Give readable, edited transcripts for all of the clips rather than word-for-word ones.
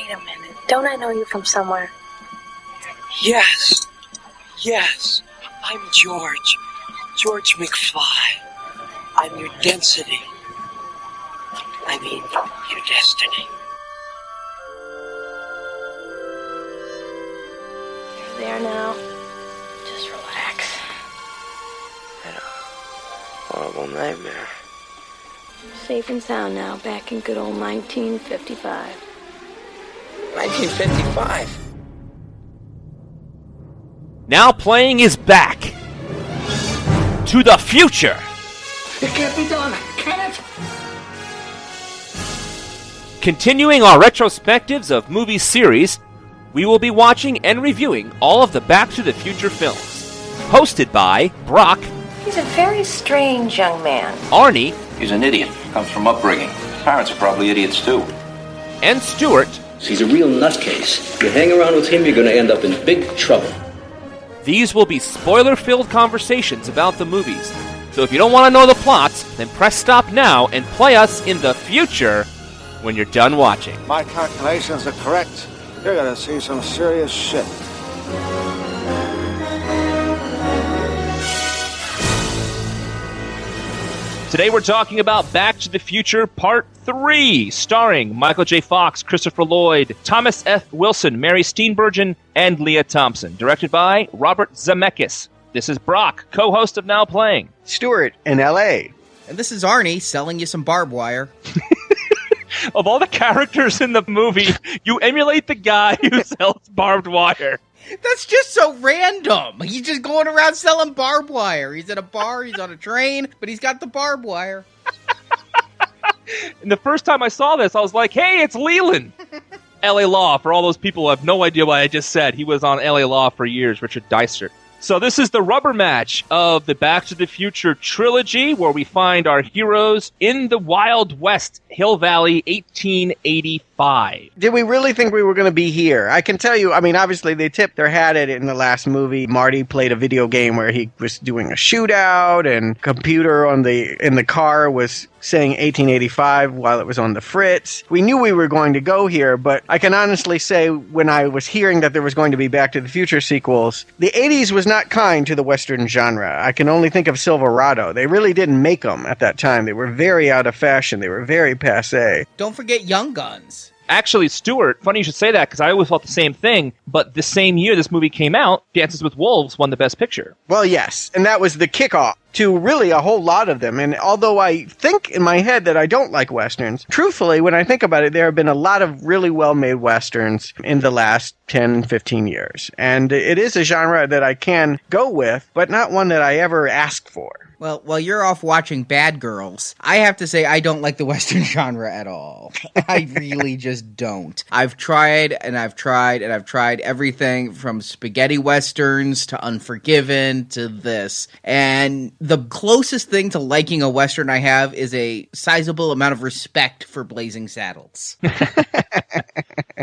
Wait a minute. Don't I know you from somewhere? Yes. I'm George. George McFly. I'm your density. I mean, your destiny. You're there now. Just relax. I had a horrible nightmare. Safe and sound now, back in good old 1955. 1955? Now Playing is back to the future. It can't be done, can it? Continuing our retrospectives of movie series, we will be watching and reviewing all of the Back to the Future films. Hosted by Brock. He's a very strange young man. Arnie. He's an idiot. Comes from upbringing. His parents are probably idiots too. And Stuart. He's a real nutcase. You hang around with him, you're going to end up in big trouble. These will be spoiler-filled conversations about the movies. So if you don't want to know the plots, then press stop now and play us in the future when you're done watching. My calculations are correct. You're going to see some serious shit. Today we're talking about Back to the Future Part 3, starring Michael J. Fox, Christopher Lloyd, Thomas F. Wilson, Mary Steenburgen, and Leah Thompson. Directed by Robert Zemeckis. This is Brock, co-host of Now Playing. Stuart in L.A. And this is Arnie, selling you some barbed wire. Of all the characters in the movie, you emulate the guy who sells barbed wire. That's just so random. He's just going around selling barbed wire. He's at a bar, he's on a train, but he's got the barbed wire. And the first time I saw this, I was like, hey, it's Leland. L.A. Law, for all those people who have no idea what I just said. He was on L.A. Law for years, Richard Dysart. So this is the rubber match of the Back to the Future trilogy, where we find our heroes in the Wild West, Hill Valley, 1885. Did we really think we were going to be here? I can tell you, I mean, obviously they tipped their hat at it in the last movie. Marty played a video game where he was doing a shootout, and computer in the car was saying 1885 while it was on the fritz. We knew we were going to go here, but I can honestly say when I was hearing that there was going to be Back to the Future sequels, the 80s was not kind to the Western genre. I can only think of Silverado. They really didn't make them at that time. They were very out of fashion. They were very passé. Don't forget Young Guns. Actually, Stuart, funny you should say that, because I always thought the same thing, but the same year this movie came out, Dances with Wolves won the Best Picture. Well, yes, and that was the kickoff to really a whole lot of them. And although I think in my head that I don't like Westerns, truthfully, when I think about it, there have been a lot of really well-made Westerns in the last 10, 15 years. And it is a genre that I can go with, but not one that I ever ask for. Well, while you're off watching Bad Girls, I have to say I don't like the Western genre at all. I really just don't. I've tried and I've tried and I've tried everything from spaghetti Westerns to Unforgiven to this. And the closest thing to liking a Western I have is a sizable amount of respect for Blazing Saddles.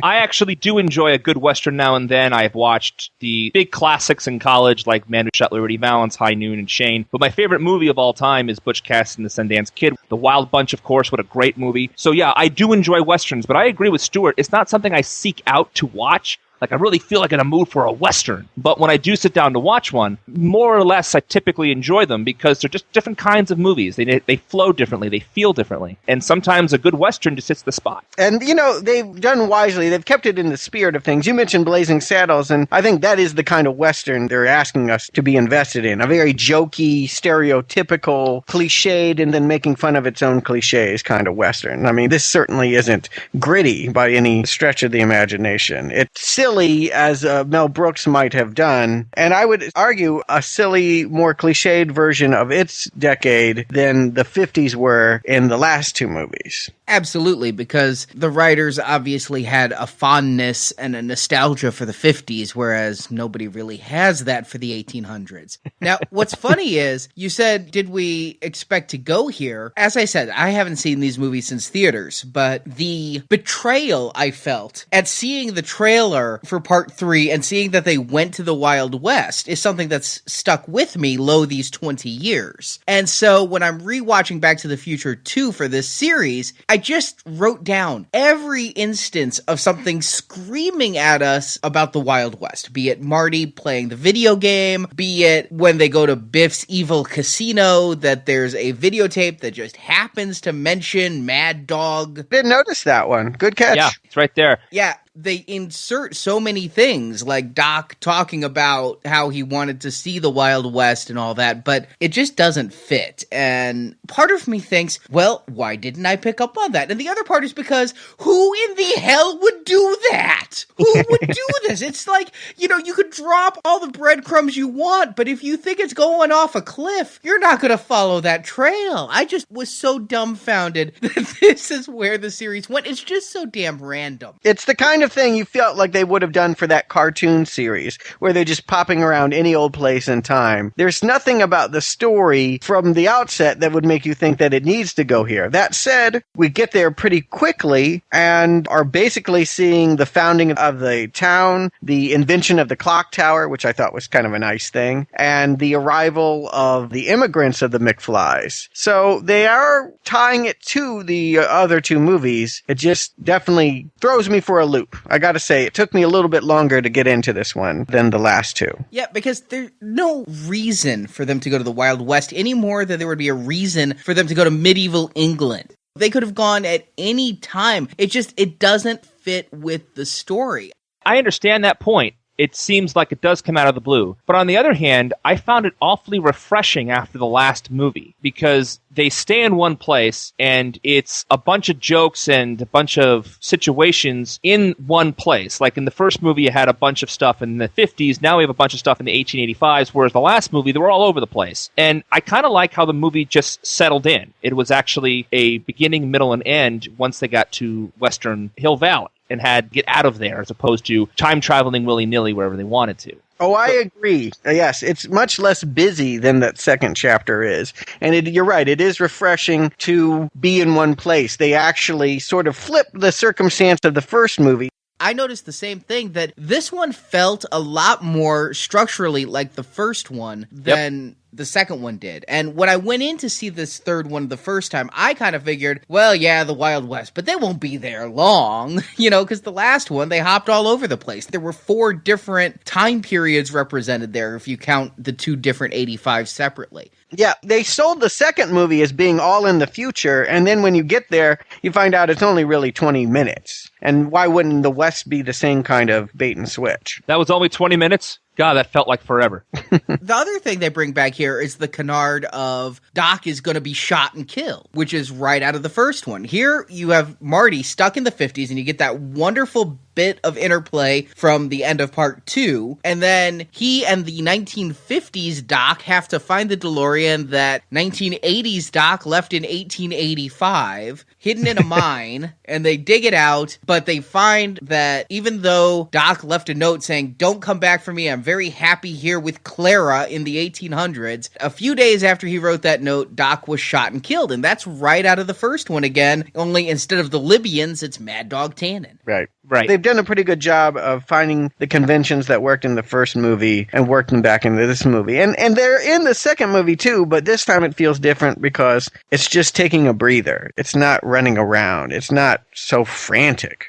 I actually do enjoy a good Western now and then. I've watched the big classics in college like Man Who Shot Liberty Valance, High Noon, and Shane. But my favorite movie of all time is Butch Cassidy and the Sundance Kid. The Wild Bunch, of course, what a great movie. So yeah, I do enjoy Westerns, but I agree with Stuart. It's not something I seek out to watch. Like, I really feel like in a mood for a Western. But when I do sit down to watch one, more or less, I typically enjoy them because they're just different kinds of movies. They flow differently. They feel differently. And sometimes a good Western just hits the spot. And, you know, they've done wisely. They've kept it in the spirit of things. You mentioned Blazing Saddles, and I think that is the kind of Western they're asking us to be invested in. A very jokey, stereotypical, cliched, and then making fun of its own cliches kind of Western. I mean, this certainly isn't gritty by any stretch of the imagination. It's silly, as Mel Brooks might have done, and I would argue a silly, more cliched version of its decade than the 50s were in the last two movies. Absolutely, because the writers obviously had a fondness and a nostalgia for the 50s, whereas nobody really has that for the 1800s. Now, what's funny is, you said, did we expect to go here? As I said, I haven't seen these movies since theaters, but the betrayal I felt at seeing the trailer for part 3 and seeing that they went to the Wild West is something that's stuck with me these 20 years. And so when I'm rewatching Back to the Future 2 for this series, I just wrote down every instance of something screaming at us about the Wild West, be it Marty playing the video game, be it when they go to Biff's evil casino, that there's a videotape that just happens to mention Mad Dog. Didn't notice that one. Good catch. Yeah, it's right there. Yeah, they insert so many things, like Doc talking about how he wanted to see the Wild West and all that, but it just doesn't fit. And part of me thinks, well, why didn't I pick up on that? And the other part is because who in the hell would do that? Who would do this? It's like, you could drop all the breadcrumbs you want, but if you think it's going off a cliff, you're not going to follow that trail. I just was so dumbfounded that this is where the series went. It's just so damn random. It's the kind of thing you felt like they would have done for that cartoon series, where they're just popping around any old place in time. There's nothing about the story from the outset that would make you think that it needs to go here. That said, we get there pretty quickly and are basically seeing the founding of the town, the invention of the clock tower, which I thought was kind of a nice thing, and the arrival of the immigrants of the McFlys. So they are tying it to the other two movies. It just definitely throws me for a loop. I gotta say, it took me a little bit longer to get into this one than the last two. Yeah, because there's no reason for them to go to the Wild West any more than there would be a reason for them to go to medieval England. They could have gone at any time. It doesn't fit with the story. I understand that point. It seems like it does come out of the blue. But on the other hand, I found it awfully refreshing after the last movie because they stay in one place and it's a bunch of jokes and a bunch of situations in one place. Like in the first movie, you had a bunch of stuff in the 50s. Now we have a bunch of stuff in the 1885s, whereas the last movie, they were all over the place. And I kind of like how the movie just settled in. It was actually a beginning, middle, and end once they got to Western Hill Valley and had get out of there as opposed to time traveling willy-nilly wherever they wanted to. Oh, I agree. Yes, it's much less busy than that second chapter is. And you're right, it is refreshing to be in one place. They actually sort of flip the circumstance of the first movie. I noticed the same thing, that this one felt a lot more structurally like the first one than the second one did. And when I went in to see this third one the first time, I kind of figured, well, yeah, the Wild West, but they won't be there long, because the last one, they hopped all over the place. There were 4 different time periods represented there if you count the 2 different 85s separately. Yeah, they sold the second movie as being all in the future, and then when you get there, you find out it's only really 20 minutes. And why wouldn't the West be the same kind of bait and switch? That was only 20 minutes? God, that felt like forever. The other thing they bring back here is the canard of Doc is going to be shot and killed, which is right out of the first one. Here you have Marty stuck in the 50s, and you get that wonderful bit of interplay from the end of part 2, and then he and the 1950s Doc have to find the DeLorean that 1980s Doc left in 1885, hidden in a mine, and they dig it out, but they find that even though Doc left a note saying, "Don't come back for me, I'm very happy here with Clara" in the 1800s, a few days after he wrote that note, Doc was shot and killed, and that's right out of the first one again, only instead of the Libyans, it's Mad Dog Tannen. Right. They've done a pretty good job of finding the conventions that worked in the first movie and worked them back into this movie. And they're in the second movie too, but this time it feels different because it's just taking a breather. It's not running around. It's not so frantic.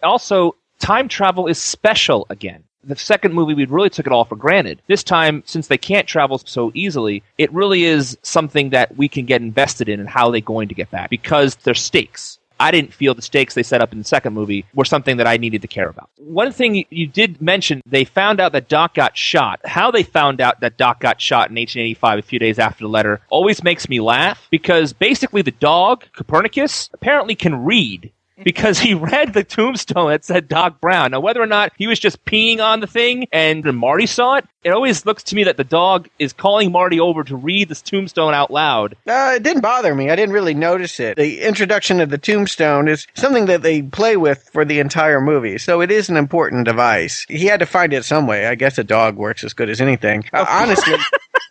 Also, time travel is special again. The second movie, we really took it all for granted. This time, since they can't travel so easily, it really is something that we can get invested in and how they're going to get back because there's stakes. I didn't feel the stakes they set up in the second movie were something that I needed to care about. One thing you did mention, they found out that Doc got shot. How they found out that Doc got shot in 1885, a few days after the letter, always makes me laugh because basically the dog, Copernicus, apparently can read. Because he read the tombstone that said Doc Brown. Now, whether or not he was just peeing on the thing and Marty saw it, it always looks to me that the dog is calling Marty over to read this tombstone out loud. It didn't bother me. I didn't really notice it. The introduction of the tombstone is something that they play with for the entire movie, so it is an important device. He had to find it some way. I guess a dog works as good as anything. Honestly,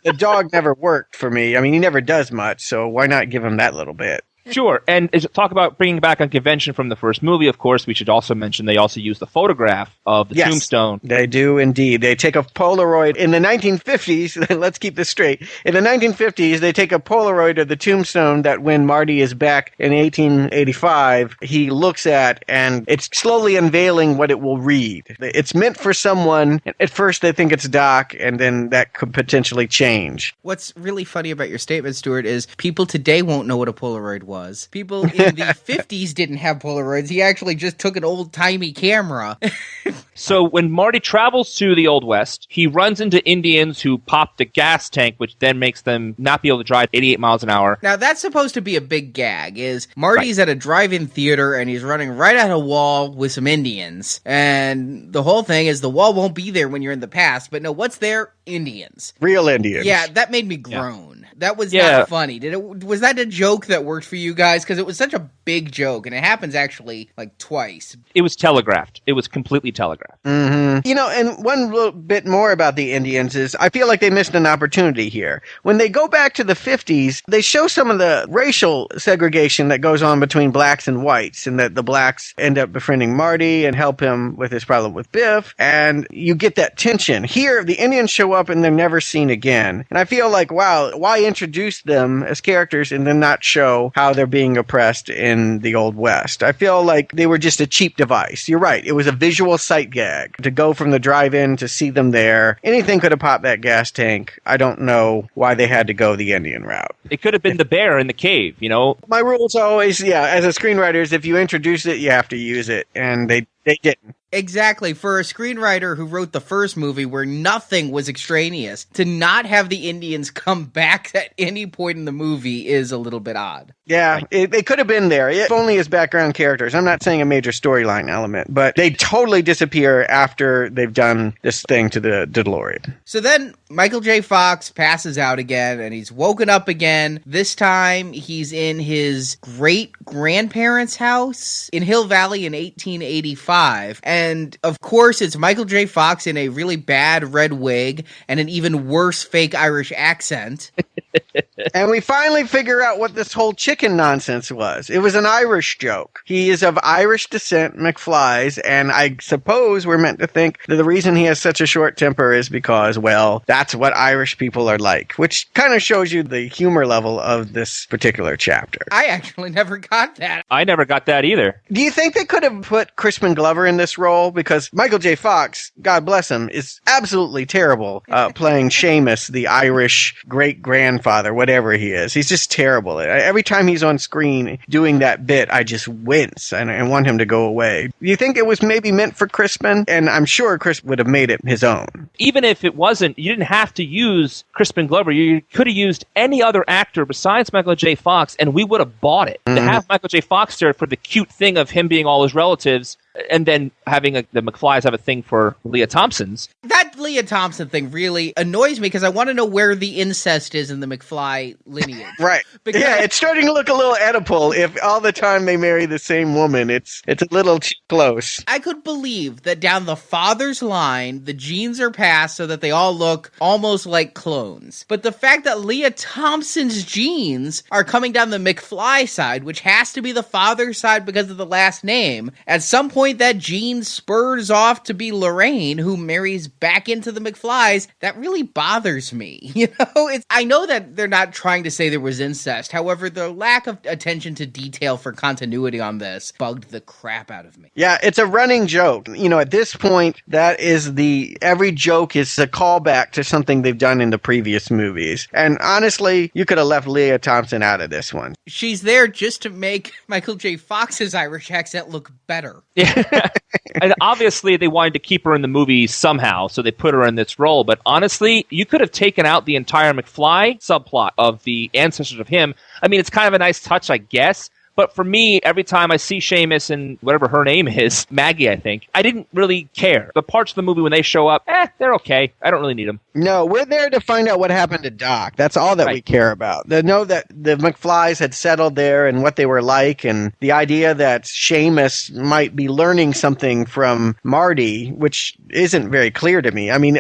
the dog never worked for me. I mean, he never does much, so why not give him that little bit? Sure, and talk about bringing back a convention from the first movie, of course, we should also mention they also use the photograph of the tombstone. They do indeed. They take a Polaroid. In the 1950s, let's keep this straight, in the 1950s, they take a Polaroid of the tombstone that when Marty is back in 1885, he looks at, and it's slowly unveiling what it will read. It's meant for someone. At first, they think it's Doc, and then that could potentially change. What's really funny about your statement, Stuart, is people today won't know what a Polaroid was. People in the 50s didn't have Polaroids. He actually just took an old-timey camera. So when Marty travels to the Old West, he runs into Indians who pop the gas tank, which then makes them not be able to drive 88 miles an hour. Now, that's supposed to be a big gag, is Marty's at a drive-in theater, and he's running right at a wall with some Indians. And the whole thing is the wall won't be there when you're in the past, but no, what's there? Indians. Real Indians. Yeah, that made me groan. That was not funny. Was that a joke that worked for you guys? Because it was such a big joke, and it happens actually like twice. It was telegraphed. It was completely telegraphed. Mm-hmm. You know, and one little bit more about the Indians is I feel like they missed an opportunity here. When they go back to the 50s, they show some of the racial segregation that goes on between blacks and whites, and that the blacks end up befriending Marty and help him with his problem with Biff, and you get that tension. Here, the Indians show up and they're never seen again. And I feel like, wow, why introduce them as characters and then not show how they're being oppressed in the Old West? I feel like they were just a cheap device. You're right. It was a visual sight gag. To go from the drive-in to see them there, anything could have popped that gas tank. I don't know why they had to go the Indian route. It could have been the bear in the cave, you know? My rule's always, as a screenwriter, is if you introduce it, you have to use it. And they didn't. Exactly. For a screenwriter who wrote the first movie where nothing was extraneous, to not have the Indians come back at any point in the movie is a little bit odd. Yeah, they could have been there, if only as background characters. I'm not saying a major storyline element, but they totally disappear after they've done this thing to the DeLorean. So then Michael J. Fox passes out again, and he's woken up again. This time, he's in his great-grandparents' house in Hill Valley in 1885, and of course, it's Michael J. Fox in a really bad red wig and an even worse fake Irish accent. And we finally figure out what this whole chicken nonsense was. It was an Irish joke. He is of Irish descent, McFly's, and I suppose we're meant to think that the reason he has such a short temper is because, well, that's what Irish people are like, which kind of shows you the humor level of this particular chapter. I actually never got that. I never got that either. Do you think they could have put Crispin Glover in this role? Because Michael J. Fox, God bless him, is absolutely terrible playing Seamus, the Irish great-grandfather, whatever he is. He's just terrible. Every time he's on screen doing that bit, I just wince and I want him to go away. Do you think it was maybe meant for Crispin? And I'm sure Chris would have made it his own. Even if it wasn't, you didn't have to use Crispin Glover. You could have used any other actor besides Michael J. Fox, and we would have bought it. To have Michael J. Fox there for the cute thing of him being all his relatives, and then having the McFlys have a thing for Leah Thompson's. That Leah Thompson thing really annoys me because I want to know where the incest is in the McFly lineage. Right. Yeah, it's starting to look a little Oedipal if all the time they marry the same woman. It's a little too close. I could believe that down the father's line, the genes are passed so that they all look almost like clones. But the fact that Leah Thompson's genes are coming down the McFly side, which has to be the father's side because of the last name, at some point that gene spurs off to be Lorraine, who marries back into the McFlys. That really bothers me. You know, I know that they're not trying to say there was incest. However, the lack of attention to detail for continuity on this bugged the crap out of me. Yeah, it's a running joke. You know, at this point, every joke is a callback to something they've done in the previous movies. And honestly, you could have left Leah Thompson out of this one. She's there just to make Michael J. Fox's Irish accent look better. Yeah. And obviously they wanted to keep her in the movie somehow, so they put her in this role. But honestly, you could have taken out the entire McFly subplot of the ancestors of him. I mean, it's kind of a nice touch, I guess, But for me, every time I see Seamus and whatever her name is, Maggie, I think, I didn't really care. The parts of the movie when they show up, they're okay. I don't really need them. No, we're there to find out what happened to Doc. That's all that we care about. To know that the McFlys had settled there and what they were like, and the idea that Seamus might be learning something from Marty, which isn't very clear to me. I mean,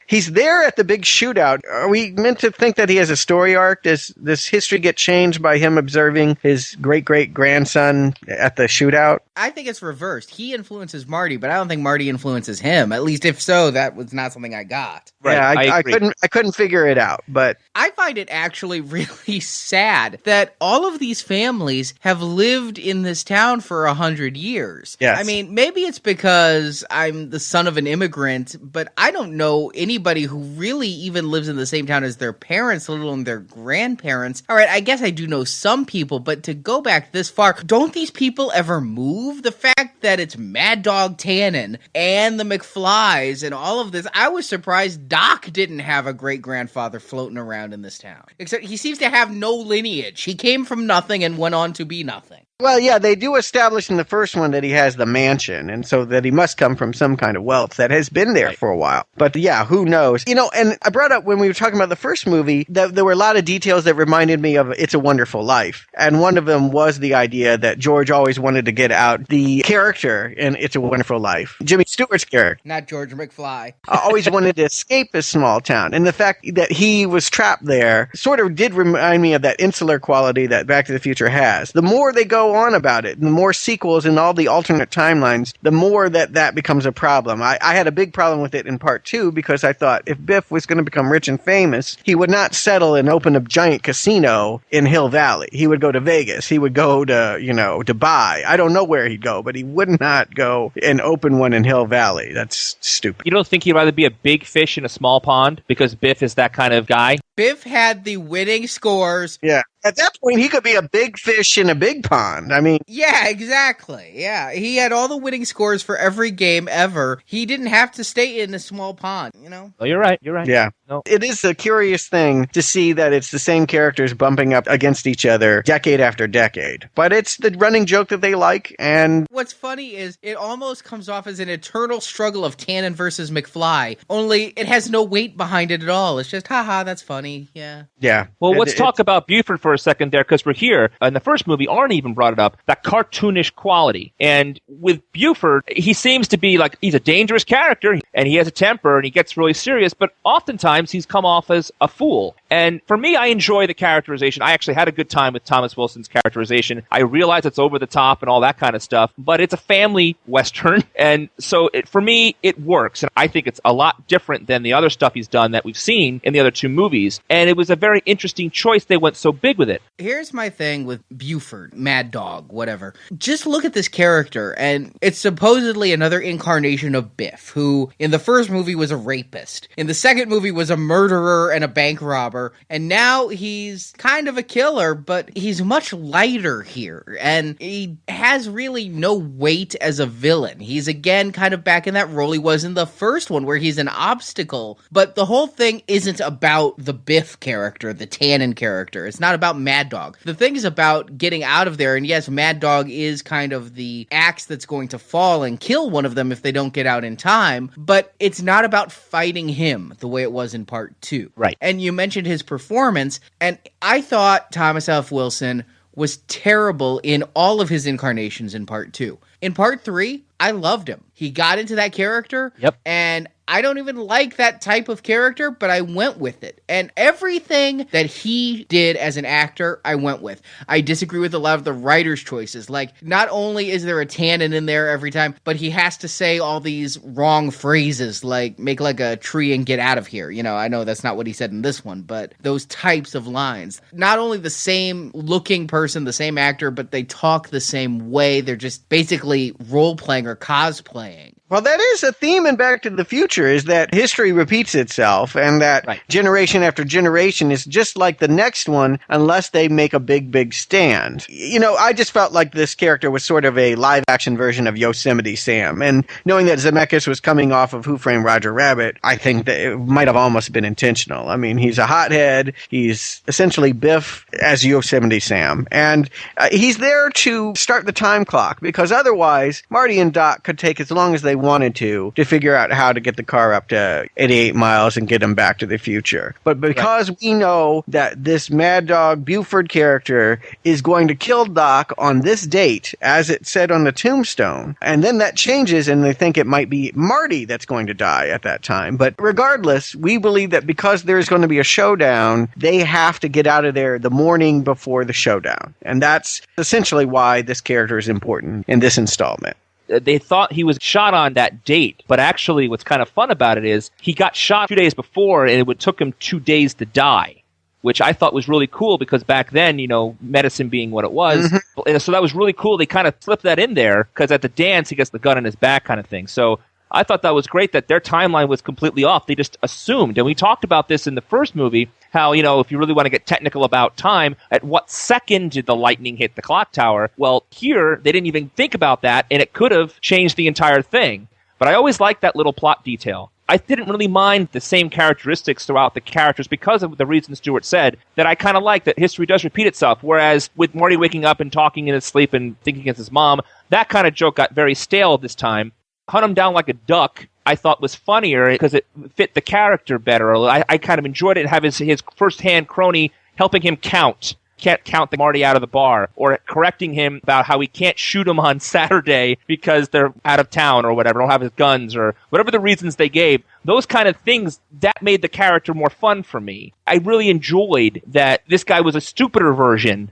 he's there at the big shootout. Are we meant to think that he has a story arc? Does this history get changed by him observing his great-great-grandson at the shootout? I think it's reversed. He influences Marty, but I don't think Marty influences him. At least if so, that was not something I got. Right. Yeah, I couldn't figure it out, but I find it actually really sad that all of these families have lived in this town for 100 years. Yes. I mean, maybe it's because I'm the son of an immigrant, but I don't know anybody who really even lives in the same town as their parents, let alone their grandparents. All right, I guess I do know some people, but to go back this far, don't these people ever move? The fact that it's Mad Dog Tannen and the McFlys and all of this, I was surprised Doc didn't have a great-grandfather floating around in this town. Except he seems to have no lineage. He came from nothing and went on to be nothing. well, yeah, they do establish in the first one that he has the mansion, and so that he must come from some kind of wealth that has been there for a while. But yeah, who knows? You know, and I brought up when we were talking about the first movie that there were a lot of details that reminded me of It's a Wonderful Life. And one of them was the idea that George always wanted to get out the character in It's a Wonderful Life. Jimmy Stewart's character. Not George McFly. Always wanted to escape his small town. And the fact that he was trapped there sort of did remind me of that insular quality that Back to the Future has. The more they go on about it, the more sequels and all the alternate timelines, the more that becomes a problem. I had a big problem with it in part 2 because I thought if Biff was going to become rich and famous, he would not settle and open a giant casino in Hill Valley. He would go to Vegas. He would go to, Dubai. I don't know where he'd go, but he would not go and open one in Hill Valley. That's stupid. You don't think he'd rather be a big fish in a small pond because Biff is that kind of guy? Biff had the winning scores. Yeah. At that point, he could be a big fish in a big pond. I mean... Yeah, exactly. Yeah, he had all the winning scores for every game ever. He didn't have to stay in a small pond, Oh, you're right. Yeah. No. It is a curious thing to see that it's the same characters bumping up against each other decade after decade. But it's the running joke that they like, and... What's funny is it almost comes off as an eternal struggle of Tannen versus McFly, only it has no weight behind it at all. It's just, haha, that's funny, yeah. Yeah. Well, let's talk about Buford for a second there, because we're here. In the first movie, Arnie even brought it up, that cartoonish quality. And with Buford, he seems to be like, he's a dangerous character, and he has a temper, and he gets really serious, but oftentimes he's come off as a fool. And for me, I enjoy the characterization. I actually had a good time with Thomas Wilson's characterization. I realize it's over the top and all that kind of stuff, but it's a family Western. And so for me, it works. And I think it's a lot different than the other stuff he's done that we've seen in the other two movies. And it was a very interesting choice. They went so big with it. Here's my thing with Buford, Mad Dog, whatever. Just look at this character, and it's supposedly another incarnation of Biff, who in the first movie was a rapist. In the second movie was a murderer and a bank robber. And now he's kind of a killer, but he's much lighter here. And he has really no weight as a villain. He's again kind of back in that role he was in the first one, where he's an obstacle. But the whole thing isn't about the Biff character, the Tannen character. It's not about Mad Dog. The thing is about getting out of there. And yes, Mad Dog is kind of the axe that's going to fall and kill one of them if they don't get out in time. But it's not about fighting him the way it was in part 2. Right. And you mentioned his performance, and I thought Thomas F. Wilson was terrible in all of his incarnations in part 2. In part 3, I loved him. He got into that character, and I don't even like that type of character, but I went with it. And everything that he did as an actor, I went with. I disagree with a lot of the writer's choices. Like, not only is there a Tannen in there every time, but he has to say all these wrong phrases, like, make like a tree and get out of here. I know that's not what he said in this one, but those types of lines. Not only the same looking person, the same actor, but they talk the same way. They're just basically role-playing or cosplaying. Well, that is a theme in Back to the Future, is that history repeats itself, and that generation after generation is just like the next one unless they make a big, big stand. You know, I just felt like this character was sort of a live-action version of Yosemite Sam, and knowing that Zemeckis was coming off of Who Framed Roger Rabbit, I think that it might have almost been intentional. I mean, he's a hothead, he's essentially Biff as Yosemite Sam, and he's there to start the time clock, because otherwise, Marty and Doc could take as long as they wanted to figure out how to get the car up to 88 miles and get him back to the future. But because we know that this Mad Dog Buford character is going to kill Doc on this date, as it said on the tombstone, and then that changes and they think it might be Marty that's going to die at that time. But regardless, we believe that because there's going to be a showdown, they have to get out of there the morning before the showdown. And that's essentially why this character is important in this installment. They thought he was shot on that date, but actually what's kind of fun about it is he got shot 2 days before and it took him 2 days to die, which I thought was really cool because back then, you know, medicine being what it was. Mm-hmm. And so that was really cool. They kind of slipped that in there because at the dance he gets the gun in his back kind of thing. So I thought that was great that their timeline was completely off. They just assumed. And we talked about this in the first movie, how, you know, if you really want to get technical about time, at what second did the lightning hit the clock tower? Well, here, they didn't even think about that, and it could have changed the entire thing. But I always liked that little plot detail. I didn't really mind the same characteristics throughout the characters because of the reasons Stuart said, that I kind of like that history does repeat itself. Whereas with Marty waking up and talking in his sleep and thinking it's his mom, that kind of joke got very stale this time. Hunt him down like a duck, I thought was funnier because it fit the character better. I kind of enjoyed it, have his first-hand crony helping him count. Can't count the Marty out of the bar, or correcting him about how he can't shoot him on Saturday because they're out of town or whatever, don't have his guns or whatever the reasons they gave. Those kind of things, that made the character more fun for me. I really enjoyed that this guy was a stupider version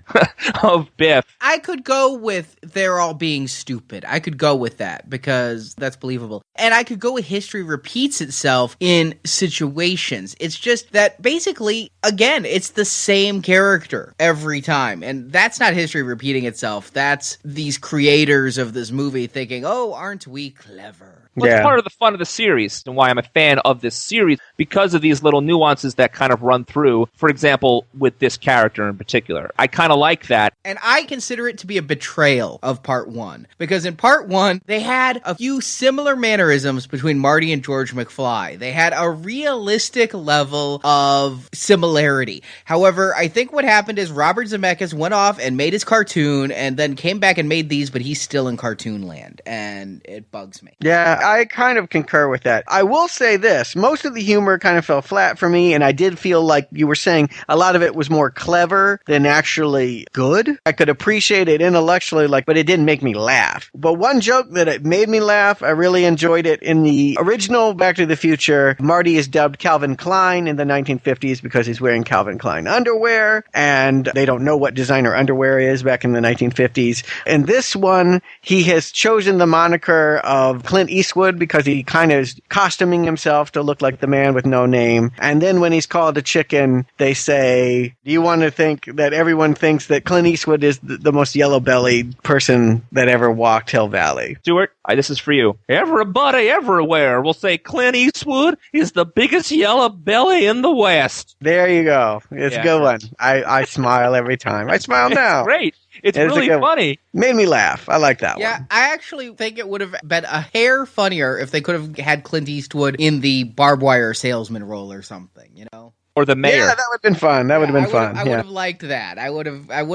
of Biff. I could go with they're all being stupid. I could go with that because that's believable. And I could go with history repeats itself in situations. It's just that basically, again, it's the same character every time. And that's not history repeating itself. That's these creators of this movie thinking, oh, aren't we clever? Well, it's part of the fun of the series and why I'm a fan of this series, because of these little nuances that kind of run through. For example, with this character in particular. I kind of like that. And I consider it to be a betrayal of part one. Because in part one, they had a few similar mannerisms between Marty and George McFly. They had a realistic level of similarity. However, I think what happened is Robert Zemeckis went off and made his cartoon and then came back and made these, but he's still in cartoon land. And it bugs me. Yeah, I kind of concur with that. I will say this. Most of the humor kind of fell flat for me, and I did feel like you were saying a lot of it was more clever than actually good. I could appreciate it intellectually, but it didn't make me laugh. But one joke that it made me laugh, I really enjoyed it. In the original Back to the Future, Marty is dubbed Calvin Klein in the 1950s because he's wearing Calvin Klein underwear, and they don't know what designer underwear is back in the 1950s. In this one, he has chosen the moniker of Clint Eastwood because he kind of is costuming himself to look like the man with no name. And then when he's called a chicken, they say, do you want to think that everyone thinks that Clint Eastwood is the most yellow-bellied person that ever walked Hill Valley? Stuart, this is for you. Everybody everywhere will say Clint Eastwood is the biggest yellow belly in the West. There you go. It's a good one. I smile every time. I smile now. It's great. It's really funny. Made me laugh. I like that one. Yeah, I actually think it would have been a hair funnier if they could have had Clint Eastwood in the barbed wire salesman role or something, you know? Or the mayor. Yeah, that would have been fun. That would have been fun. I would have liked that. I would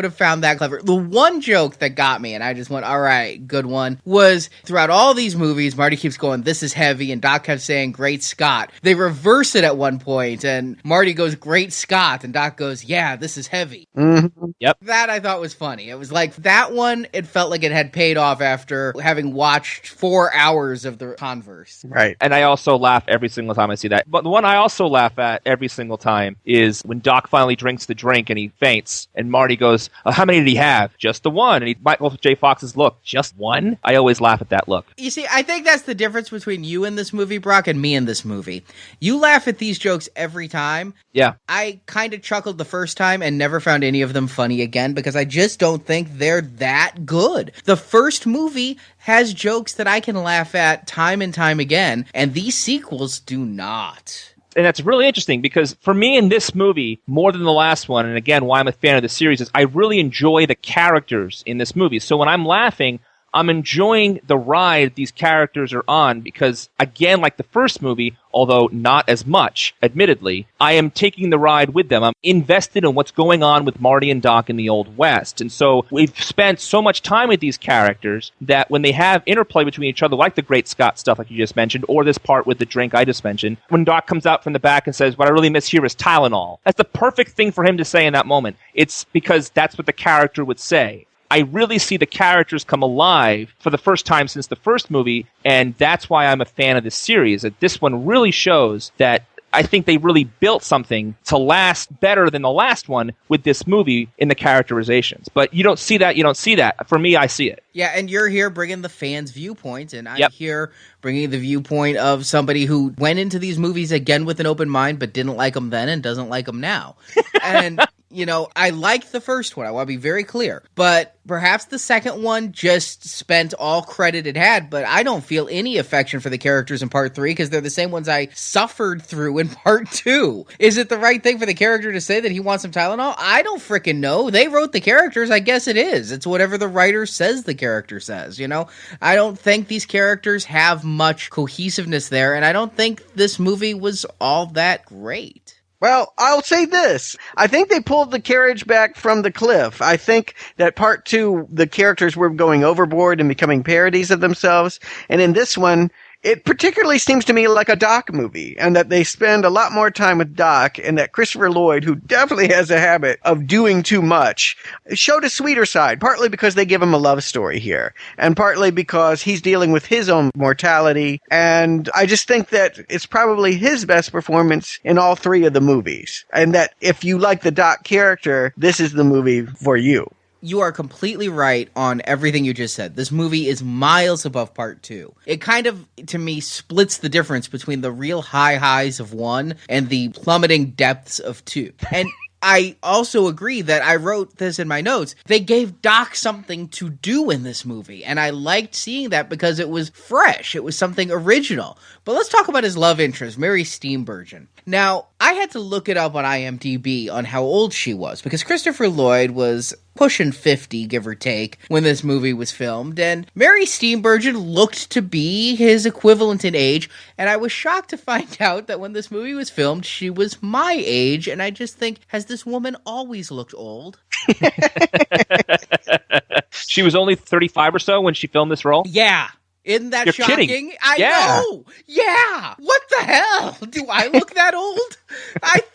have found that clever. The one joke that got me, and I just went, all right, good one, was throughout all these movies, Marty keeps going, this is heavy, and Doc kept saying, Great Scott. They reverse it at one point, and Marty goes, Great Scott, and Doc goes, yeah, this is heavy. Mm-hmm. Yep. That I thought was funny. It was like, that one, it felt like it had paid off after having watched 4 hours of the Converse. Right. And I also laugh every single time I see that. But the one I also laugh at every single time time is when Doc finally drinks the drink and he faints, and Marty goes, how many did he have? Just the one. And Michael J. Fox's look, just one? I always laugh at that look. You see, I think that's the difference between you in this movie, Brock, and me in this movie. You laugh at these jokes every time. Yeah. I kind of chuckled the first time and never found any of them funny again because I just don't think they're that good. The first movie has jokes that I can laugh at time and time again, and these sequels do not. And that's really interesting because for me in this movie, more than the last one, and again, why I'm a fan of the series, is I really enjoy the characters in this movie. So when I'm laughing, I'm enjoying the ride these characters are on because, again, like the first movie, although not as much, admittedly, I am taking the ride with them. I'm invested in what's going on with Marty and Doc in the Old West. And so we've spent so much time with these characters that when they have interplay between each other, like the Great Scott stuff like you just mentioned, or this part with the drink I just mentioned, when Doc comes out from the back and says, what I really miss here is Tylenol. That's the perfect thing for him to say in that moment. It's because that's what the character would say. I really see the characters come alive for the first time since the first movie, and that's why I'm a fan of this series. That this one really shows that I think they really built something to last better than the last one with this movie in the characterizations. But you don't see that. You don't see that. For me, I see it. Yeah, and you're here bringing the fans' viewpoint, and I'm here bringing the viewpoint of somebody who went into these movies again with an open mind, but didn't like them then and doesn't like them now. And you know, I liked the first one. I want to be very clear. But perhaps the second one just spent all credit it had, but I don't feel any affection for the characters in part 3 because they're the same ones I suffered through in part 2. Is it the right thing for the character to say that he wants some Tylenol? I don't freaking know. They wrote the characters. I guess it is. It's whatever the writer says the character says, you know? I don't think these characters have much cohesiveness there, and I don't think this movie was all that great. Well, I'll say this. I think they pulled the carriage back from the cliff. I think that part 2, the characters were going overboard and becoming parodies of themselves. And in this one, it particularly seems to me like a Doc movie, and that they spend a lot more time with Doc, and that Christopher Lloyd, who definitely has a habit of doing too much, showed a sweeter side, partly because they give him a love story here, and partly because he's dealing with his own mortality, and I just think that it's probably his best performance in all 3 of the movies, and that if you like the Doc character, this is the movie for you. You are completely right on everything you just said. This movie is miles above part 2. It kind of, to me, splits the difference between the real high highs of 1 and the plummeting depths of 2. And I also agree that I wrote this in my notes. They gave Doc something to do in this movie, and I liked seeing that because it was fresh. It was something original. But let's talk about his love interest, Mary Steenburgen. Now, I had to look it up on IMDb on how old she was, because Christopher Lloyd was pushing 50, give or take, when this movie was filmed, and Mary Steenburgen looked to be his equivalent in age, and I was shocked to find out that when this movie was filmed, she was my age, and I just think, has this woman always looked old? She was only 35 or so when she filmed this role? Yeah. Isn't that You're shocking? kidding. I know. Yeah. What the hell? Do I look that old?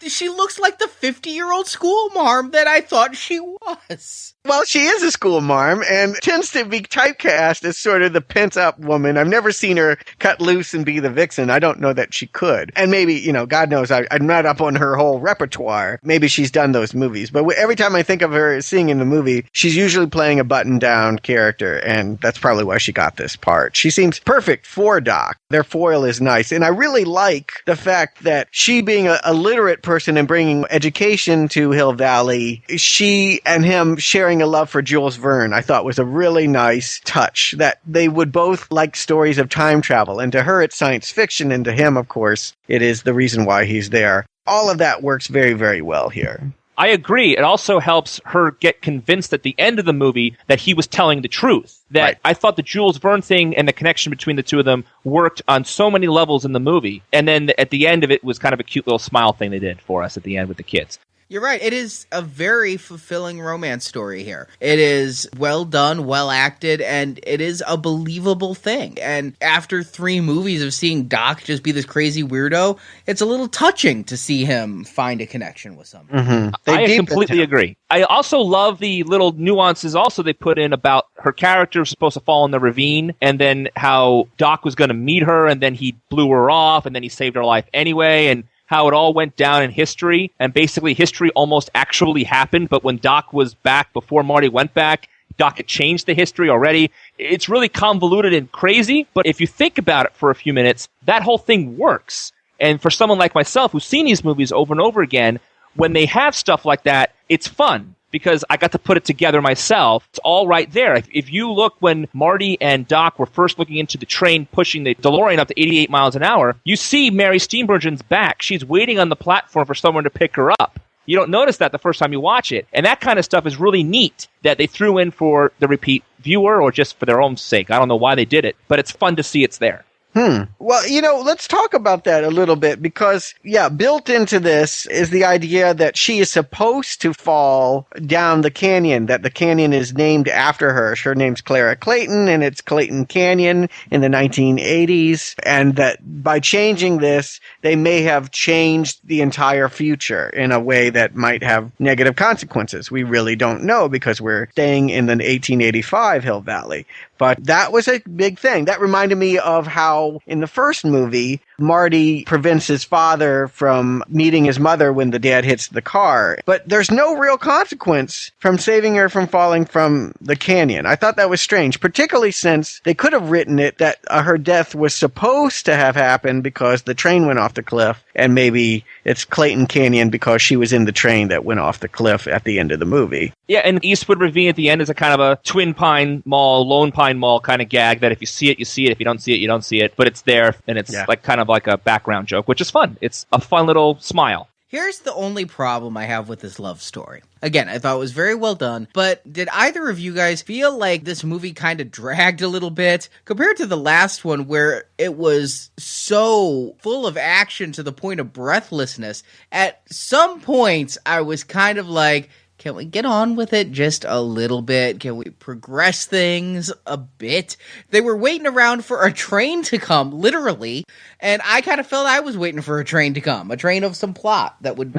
She looks like the 50-year-old school marm that I thought she was. Well, she is a school marm and tends to be typecast as sort of the pent-up woman. I've never seen her cut loose and be the vixen. I don't know that she could. And maybe, you know, God knows, I'm not up on her whole repertoire. Maybe she's done those movies. But every time I think of her as seeing in the movie, she's usually playing a button-down character, and that's probably why she got this part. She seems perfect for Doc. Their foil is nice. And I really like the fact that she being a literate person and bringing education to Hill Valley, she and him sharing a love for Jules Verne, I thought was a really nice touch, that they would both like stories of time travel, and to her it's science fiction, and to him, of course, it is the reason why he's there. All of that works very, very well here. I agree. It also helps her get convinced at the end of the movie that he was telling the truth. That right. I thought the Jules Verne thing and the connection between the two of them worked on so many levels in the movie. And then at the end of it was kind of a cute little smile thing they did for us at the end with the kids. You're right. It is a very fulfilling romance story here. It is well done, well acted, and it is a believable thing. And after 3 movies of seeing Doc just be this crazy weirdo, it's a little touching to see him find a connection with somebody. Mm-hmm. I completely agree. I also love the little nuances also they put in about her character was supposed to fall in the ravine, and then how Doc was going to meet her, and then he blew her off, and then he saved her life anyway, and how it all went down in history, and basically history almost actually happened, but when Doc was back before Marty went back, Doc had changed the history already. It's really convoluted and crazy, but if you think about it for a few minutes, that whole thing works. And for someone like myself who's seen these movies over and over again, when they have stuff like that, it's fun because I got to put it together myself. It's all right there. If you look when Marty and Doc were first looking into the train pushing the DeLorean up to 88 miles an hour, you see Mary Steenburgen's back. She's waiting on the platform for someone to pick her up. You don't notice that the first time you watch it. And that kind of stuff is really neat that they threw in for the repeat viewer or just for their own sake. I don't know why they did it, but it's fun to see it's there. Well, let's talk about that a little bit because, built into this is the idea that she is supposed to fall down the canyon, that the canyon is named after her. Her name's Clara Clayton, and it's Clayton Canyon in the 1980s, and that by changing this, they may have changed the entire future in a way that might have negative consequences. We really don't know because we're staying in the 1885 Hill Valley. But that was a big thing. That reminded me of how in the first movie, Marty prevents his father from meeting his mother when the dad hits the car. But there's no real consequence from saving her from falling from the canyon. I thought that was strange, particularly since they could have written it that her death was supposed to have happened because the train went off the cliff, and maybe it's Clayton Canyon because she was in the train that went off the cliff at the end of the movie. Yeah, and Eastwood Ravine at the end is a kind of a Twin Pine Mall, Lone Pine Mall kind of gag that if you see it, you see it. If you don't see it, you don't see it. But it's there, and it's like kind of like a background joke, which is fun. It's a fun little smile. Here's the only problem I have with this love story. Again, I thought it was very well done, but did either of you guys feel like this movie kind of dragged a little bit compared to the last one where it was so full of action to the point of breathlessness? At some points, I was kind of like, can we get on with it just a little bit? Can we progress things a bit? They were waiting around for a train to come, literally, and I kind of felt I was waiting for a train to come, a train of some plot that would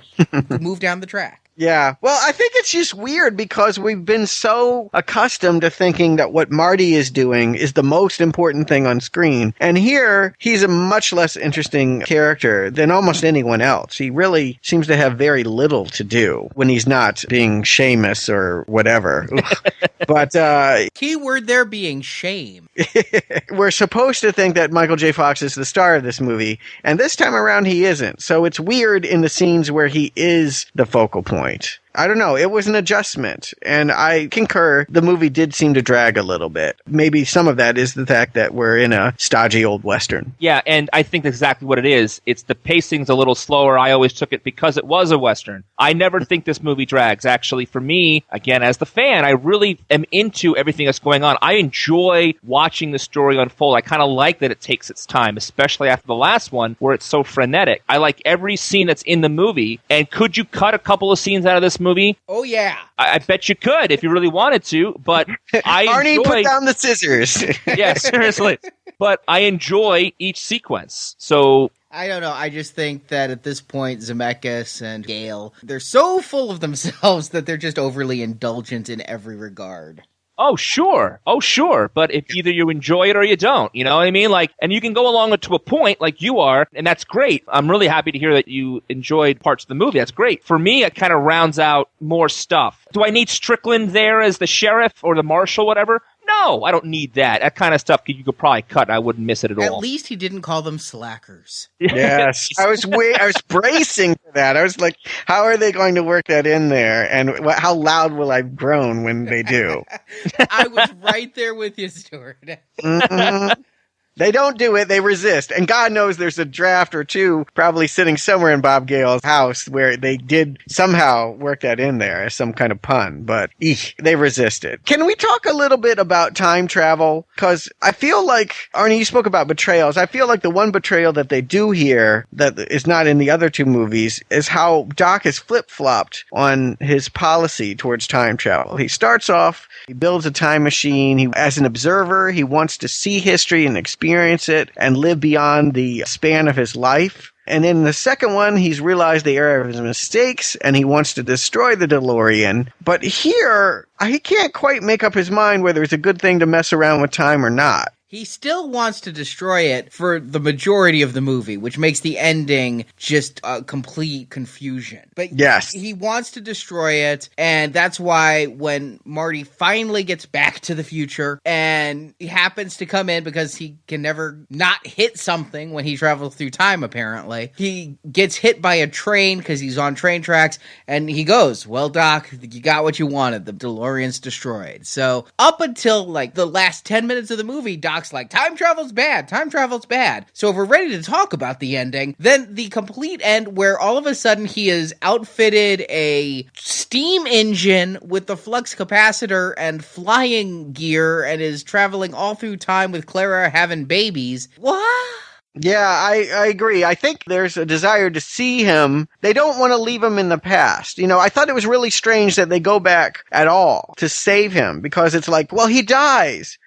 move down the track. Yeah. Well, I think it's just weird because we've been so accustomed to thinking that what Marty is doing is the most important thing on screen. And here, he's a much less interesting character than almost anyone else. He really seems to have very little to do when he's not being Seamus or whatever. But, key word there being shame. We're supposed to think that Michael J. Fox is the star of this movie, and this time around he isn't. So it's weird in the scenes where he is the focal point. I don't know. It was an adjustment, and I concur. The movie did seem to drag a little bit. Maybe some of that is the fact that we're in a stodgy old Western. Yeah, and I think that's exactly what it is. It's the pacing's a little slower. I always took it because it was a Western. I never think this movie drags. Actually, for me, again, as the fan, I really am into everything that's going on. I enjoy watching the story unfold. I kind of like that it takes its time, especially after the last one where it's so frenetic. I like every scene that's in the movie, and could you cut a couple of scenes out of this movie? Oh, yeah. I bet you could if you really wanted to, but I Arnie, enjoy... put down the scissors. Yeah, seriously. But I enjoy each sequence, so... I don't know. I just think that at this point, Zemeckis and Gale, they're so full of themselves that they're just overly indulgent in every regard. Oh, sure. But if either you enjoy it or you don't, you know what I mean? Like, and you can go along it to a point like you are, and that's great. I'm really happy to hear that you enjoyed parts of the movie. That's great. For me, it kind of rounds out more stuff. Do I need Strickland there as the sheriff or the marshal, whatever? No, I don't need that. That kind of stuff you could probably cut. I wouldn't miss it at all. At least he didn't call them slackers. Yes. I was bracing for that. I was like, how are they going to work that in there? And how loud will I groan when they do? I was right there with you, Stuart. Mm-hmm. They don't do it. They resist. And God knows there's a draft or two probably sitting somewhere in Bob Gale's house where they did somehow work that in there as some kind of pun. But they resisted. Can we talk a little bit about time travel? Because I feel like, Arnie, you spoke about betrayals. I feel like the one betrayal that they do here that is not in the other two movies is how Doc is flip-flopped on his policy towards time travel. He starts off, he builds a time machine. As an observer, he wants to see history and experience it and live beyond the span of his life. And in the second one, he's realized the error of his mistakes and he wants to destroy the DeLorean. But here, he can't quite make up his mind whether it's a good thing to mess around with time or not. He still wants to destroy it for the majority of the movie, which makes the ending just a complete confusion. But yes, he wants to destroy it, and that's why when Marty finally gets back to the future, and he happens to come in because he can never not hit something when he travels through time, apparently. He gets hit by a train because he's on train tracks, and he goes, well, Doc, you got what you wanted. The DeLorean's destroyed. So up until like the last 10 minutes of the movie, Doc's like, time travel's bad. Time travel's bad. So if we're ready to talk about the ending, then the complete end where all of a sudden he has outfitted a steam engine with the flux capacitor and flying gear and is traveling all through time with Clara having babies. What? Yeah, I agree. I think there's a desire to see him. They don't want to leave him in the past. You know, I thought it was really strange that they go back at all to save him because it's like, well, he dies.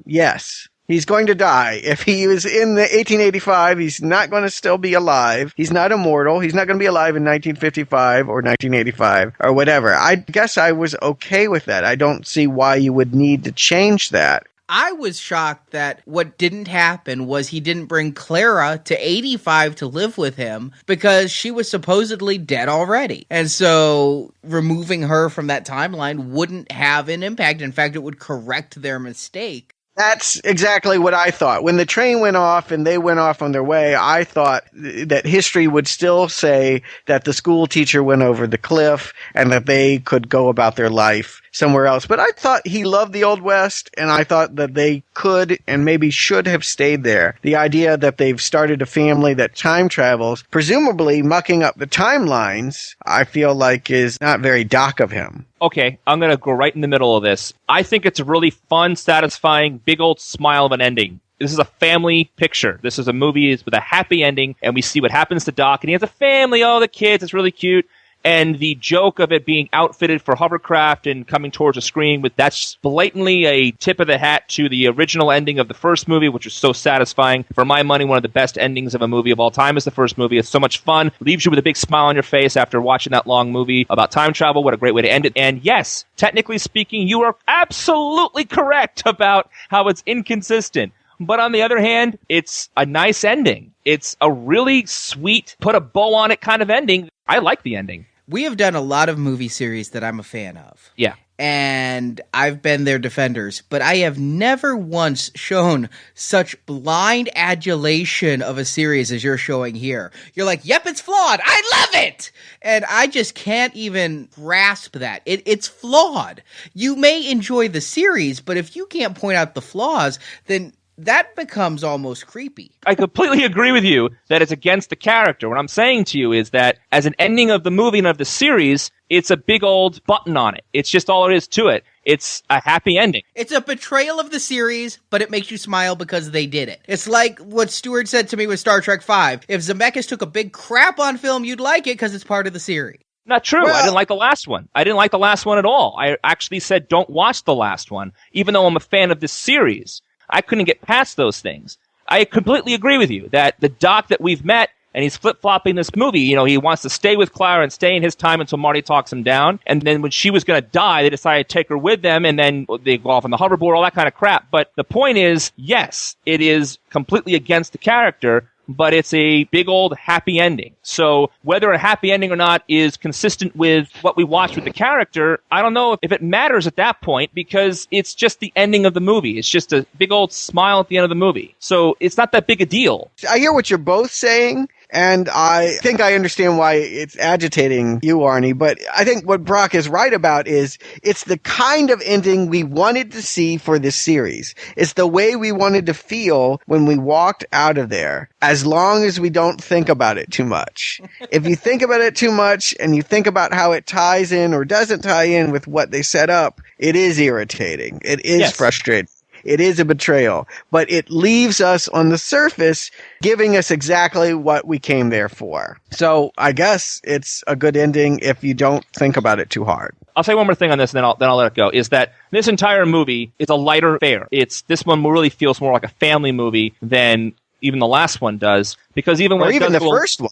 Yes. He's going to die. If he was in the 1885, he's not going to still be alive. He's not immortal. He's not going to be alive in 1955 or 1985 or whatever. I guess I was okay with that. I don't see why you would need to change that. I was shocked that what didn't happen was he didn't bring Clara to 85 to live with him because she was supposedly dead already. And so removing her from that timeline wouldn't have an impact. In fact, it would correct their mistake. That's exactly what I thought. When the train went off and they went off on their way, I thought that history would still say that the school teacher went over the cliff and that they could go about their life somewhere else. But I thought he loved the Old West, and I thought that they could and maybe should have stayed there. The idea that they've started a family that time travels, presumably mucking up the timelines, I feel like is not very Doc of him. Okay, I'm going to go right in the middle of this. I think it's a really fun, satisfying, big old smile of an ending. This is a family picture. This is a movie with a happy ending, and we see what happens to Doc, and he has a family, oh, the kids, it's really cute. And the joke of it being outfitted for hovercraft and coming towards a screen, that's blatantly a tip of the hat to the original ending of the first movie, which was so satisfying. For my money, one of the best endings of a movie of all time is the first movie. It's so much fun. Leaves you with a big smile on your face after watching that long movie about time travel. What a great way to end it. And yes, technically speaking, you are absolutely correct about how it's inconsistent. But on the other hand, it's a nice ending. It's a really sweet, put a bow on it kind of ending. I like the ending. We have done a lot of movie series that I'm a fan of. Yeah. And I've been their defenders, but I have never once shown such blind adulation of a series as you're showing here. You're like, yep, it's flawed. I love it. And I just can't even grasp that. It's flawed. You may enjoy the series, but if you can't point out the flaws, then that becomes almost creepy. I completely agree with you that it's against the character. What I'm saying to you is that as an ending of the movie and of the series, it's a big old button on it. It's just all it is to it. It's a happy ending. It's a betrayal of the series, but it makes you smile because they did it. It's like what Stewart said to me with Star Trek V. If Zemeckis took a big crap on film, you'd like it because it's part of the series. Not true. Well, I didn't like the last one. I didn't like the last one at all. I actually said don't watch the last one, even though I'm a fan of this series. I couldn't get past those things. I completely agree with you that the Doc that we've met, and he's flip-flopping this movie, you know, he wants to stay with Clara and stay in his time until Marty talks him down. And then when she was going to die, they decided to take her with them, and then they go off on the hoverboard, all that kind of crap. But the point is, yes, it is completely against the character, but it's a big old happy ending. So whether a happy ending or not is consistent with what we watched with the character, I don't know if it matters at that point because it's just the ending of the movie. It's just a big old smile at the end of the movie. So it's not that big a deal. I hear what you're both saying. And I think I understand why it's agitating you, Arnie, but I think what Brock is right about is it's the kind of ending we wanted to see for this series. It's the way we wanted to feel when we walked out of there, as long as we don't think about it too much. If you think about it too much and you think about how it ties in or doesn't tie in with what they set up, it is irritating. It is frustrating. It is a betrayal, but it leaves us on the surface, giving us exactly what we came there for. So I guess it's a good ending if you don't think about it too hard. I'll say one more thing on this, and then I'll let it go, is that this entire movie is a lighter fare. This one really feels more like a family movie than even the last one does, because even the first one.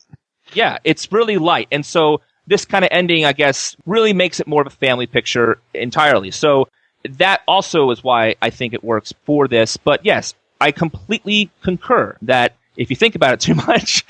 Yeah, it's really light. And so this kind of ending, I guess, really makes it more of a family picture entirely. So that also is why I think it works for this. But yes, I completely concur that if you think about it too much,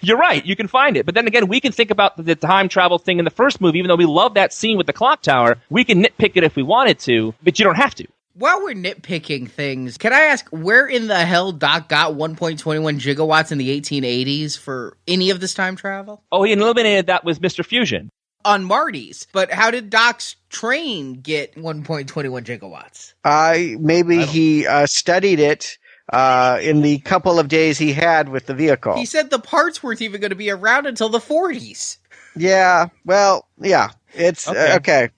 you're right, you can find it. But then again, we can think about the time travel thing in the first movie, even though we love that scene with the clock tower. We can nitpick it if we wanted to, but you don't have to. While we're nitpicking things, can I ask where in the hell Doc got 1.21 gigawatts in the 1880s for any of this time travel? Oh, he eliminated that with Mr. Fusion. On Marty's. But how did Doc's train get 1.21 gigawatts? Maybe he studied it in the couple of days he had with the vehicle. He said the parts weren't even going to be around until the 40s. Yeah, well, yeah. It's okay.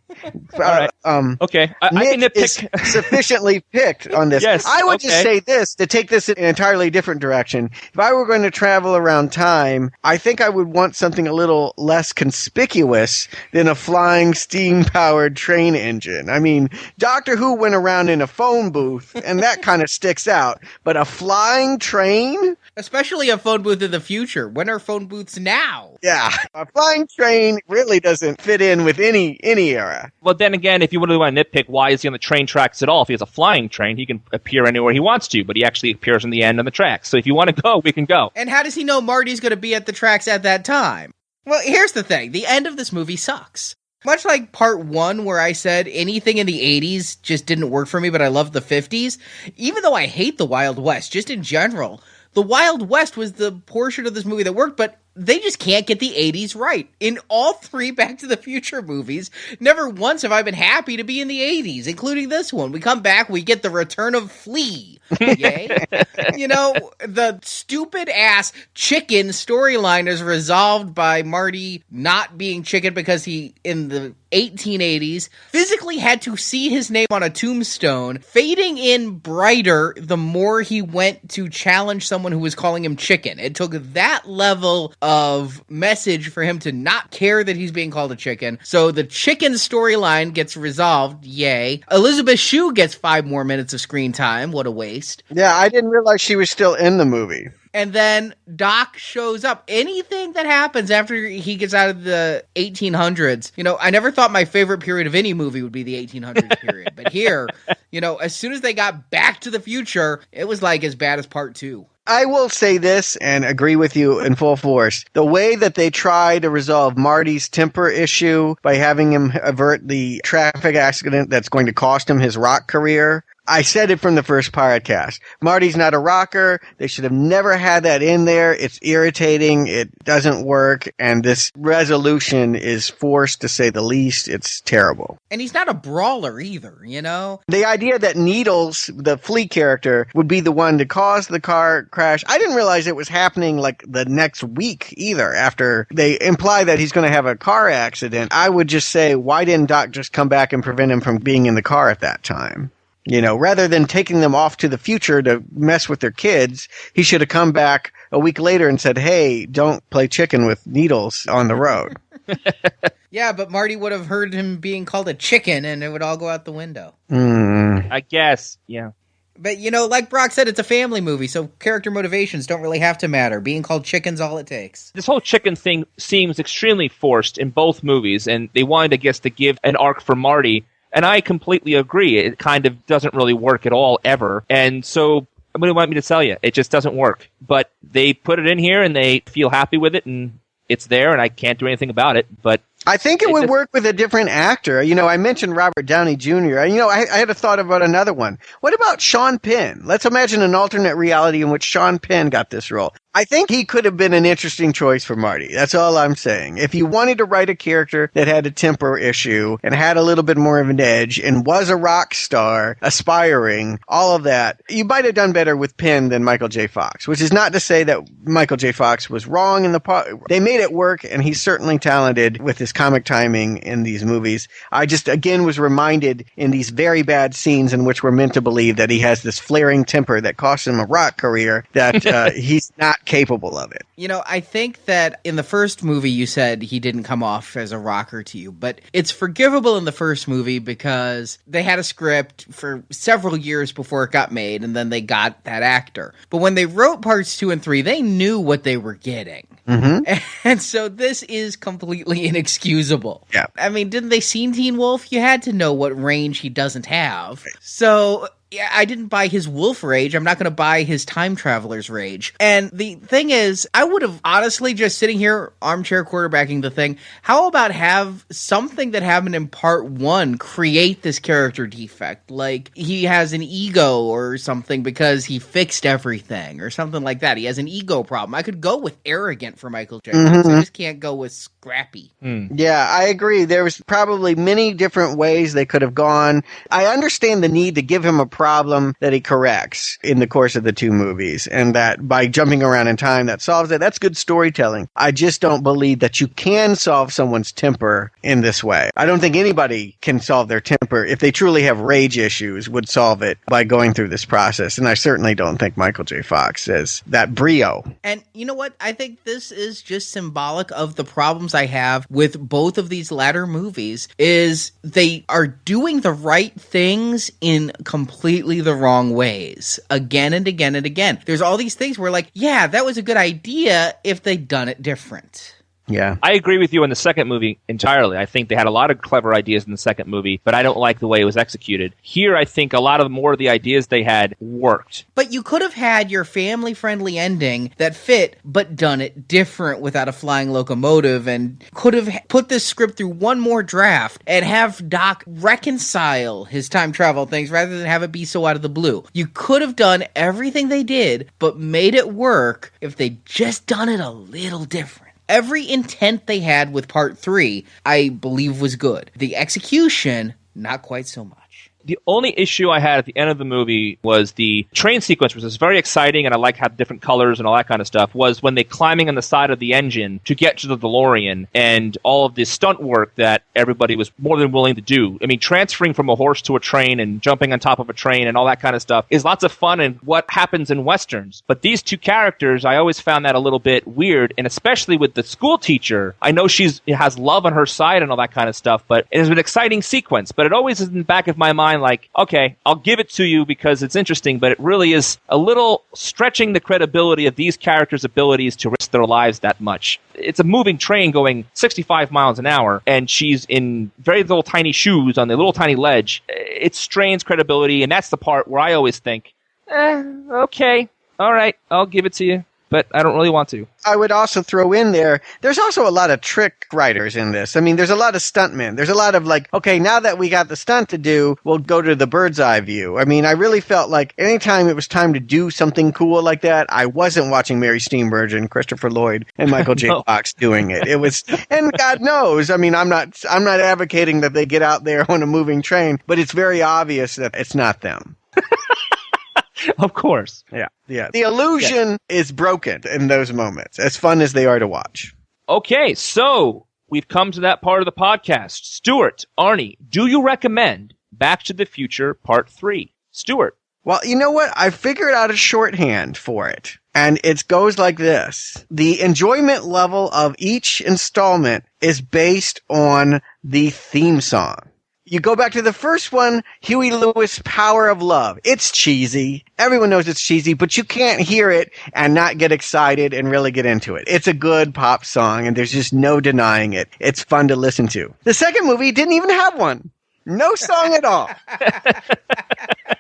Right. Okay. I can nitpick. Is sufficiently picked on this. Yes, I would just say this, to take this in an entirely different direction. If I were going to travel around time, I think I would want something a little less conspicuous than a flying steam-powered train engine. I mean, Doctor Who went around in a phone booth, and that kind of sticks out. But a flying train? Especially a phone booth in the future. When are phone booths now? Yeah, a flying train really doesn't fit in with any era. Well, then again, if you really want to nitpick, why is he on the train tracks at all? If he has a flying train, he can appear anywhere he wants to, but he actually appears in the end on the tracks. So if you want to go, we can go. And how does he know Marty's going to be at the tracks at that time? Well, here's the thing. The end of this movie sucks. Much like part 1, where I said anything in the 80s just didn't work for me, but I loved the 50s, even though I hate the Wild West, just in general, the Wild West was the portion of this movie that worked, but they just can't get the 80s right. In all 3 Back to the Future movies, never once have I been happy to be in the 80s, including this one. We come back, we get the return of Flea. Yay. You know, the stupid-ass chicken storyline is resolved by Marty not being chicken because he, in the 1880s, physically had to see his name on a tombstone, fading in brighter the more he went to challenge someone who was calling him chicken. It took that level of message for him to not care that he's being called a chicken. So the chicken storyline gets resolved. Yay. Elizabeth Shue gets 5 more minutes of screen time. What a waste. Yeah, I didn't realize she was still in the movie. And then Doc shows up. Anything that happens after he gets out of the 1800s, you know, I never thought my favorite period of any movie would be the 1800s period. But here, you know, as soon as they got Back to the Future, it was like as bad as part 2. I will say this and agree with you in full force. The way that they try to resolve Marty's temper issue by having him avert the traffic accident that's going to cost him his rock career, I said it from the first podcast. Marty's not a rocker. They should have never had that in there. It's irritating. It doesn't work. And this resolution is forced, to say the least. It's terrible. And he's not a brawler either, you know? The idea that Needles, the Flea character, would be the one to cause the car crash, I didn't realize it was happening like the next week either, after they imply that he's going to have a car accident. I would just say, why didn't Doc just come back and prevent him from being in the car at that time? You know, rather than taking them off to the future to mess with their kids, he should have come back a week later and said, hey, don't play chicken with Needles on the road. Yeah, but Marty would have heard him being called a chicken and it would all go out the window. I guess, yeah. But, you know, like Brock said, it's a family movie, so character motivations don't really have to matter. Being called chicken's all it takes. This whole chicken thing seems extremely forced in both movies, and they wanted, I guess, to give an arc for Marty. And I completely agree. It kind of doesn't really work at all, ever. And so, what do you want me to tell you? It just doesn't work. But they put it in here, and they feel happy with it, and it's there, and I can't do anything about it. But I think it would work with a different actor. You know, I mentioned Robert Downey Jr. You know, I had a thought about another one. What about Sean Penn? Let's imagine an alternate reality in which Sean Penn got this role. I think he could have been an interesting choice for Marty. That's all I'm saying. If you wanted to write a character that had a temper issue and had a little bit more of an edge and was a rock star, aspiring, all of that, you might have done better with Penn than Michael J. Fox, which is not to say that Michael J. Fox was wrong in the part. They made it work, and he's certainly talented with his comic timing in these movies. I just, again, was reminded in these very bad scenes in which we're meant to believe that he has this flaring temper that costs him a rock career, that he's not capable of it. You know, I think that in the first movie you said he didn't come off as a rocker to you, but it's forgivable in the first movie because they had a script for several years before it got made, and then they got that actor. But when they wrote parts 2 and 3, they knew what they were getting. Mm-hmm. And so this is completely inexcusable. Yeah. I mean, didn't they see Teen Wolf? You had to know what range he doesn't have. So yeah, I didn't buy his wolf rage. I'm not going to buy his time traveler's rage. And the thing is, I would have honestly just sitting here armchair quarterbacking the thing. How about have something that happened in part 1 create this character defect? Like he has an ego or something because he fixed everything or something like that. He has an ego problem. I could go with arrogant for Michael J. Fox. I just can't go with scrappy. Yeah, I agree. There was probably many different ways they could have gone. I understand the need to give him a problem that he corrects in the course of the 2 movies, and that by jumping around in time that solves it. That's good storytelling. I just don't believe that you can solve someone's temper in this way. I don't think anybody can solve their temper if they truly have rage issues would solve it by going through this process, and I certainly don't think Michael J. Fox is that brio. And you know what? I think this is just symbolic of the problems I have with both of these latter movies is they are doing the right things in completely the wrong ways again and again and again. There's all these things where like, yeah, that was a good idea if they'd done it different. Yeah. I agree with you on the second movie entirely. I think they had a lot of clever ideas in the second movie, but I don't like the way it was executed. Here, I think a lot of more of the ideas they had worked. But you could have had your family-friendly ending that fit, but done it different without a flying locomotive, and could have put this script through one more draft and have Doc reconcile his time travel things rather than have it be so out of the blue. You could have done everything they did, but made it work if they'd just done it a little different. Every intent they had with part 3, I believe, was good. The execution, not quite so much. The only issue I had at the end of the movie was the train sequence, which was very exciting, and I like how different colors and all that kind of stuff, was when they climbing on the side of the engine to get to the DeLorean and all of this stunt work that everybody was more than willing to do. I mean, transferring from a horse to a train and jumping on top of a train and all that kind of stuff is lots of fun and what happens in Westerns. But these 2 characters, I always found that a little bit weird, and especially with the school teacher. I know she has love on her side and all that kind of stuff, but it is an exciting sequence. But it always is in the back of my mind like, okay, I'll give it to you because it's interesting, but it really is a little stretching the credibility of these characters' abilities to risk their lives that much. It's a moving train going 65 miles an hour, and she's in very little tiny shoes on the little tiny ledge. It strains credibility, and that's the part where I always think, okay, all right, I'll give it to you, but I don't really want to. I would also throw in there's also a lot of trick writers in this. I mean, there's a lot of stuntmen. There's a lot of like, okay, now that we got the stunt to do, we'll go to the bird's eye view. I mean, I really felt like anytime it was time to do something cool like that, I wasn't watching Mary Steenburgen, Christopher Lloyd, and Michael J. Fox doing it. It was, and God knows, I mean, I'm not advocating that they get out there on a moving train, but it's very obvious that it's not them. Of course. Yeah. The illusion is broken in those moments, as fun as they are to watch. Okay, so we've come to that part of the podcast. Stuart, Arnie, do you recommend Back to the Future Part 3? Stuart. Well, you know what? I figured out a shorthand for it, and it goes like this. The enjoyment level of each installment is based on the theme song. You go back to the first one, Huey Lewis' Power of Love. It's cheesy. Everyone knows it's cheesy, but you can't hear it and not get excited and really get into it. It's a good pop song, and there's just no denying it. It's fun to listen to. The second movie didn't even have one. No song at all.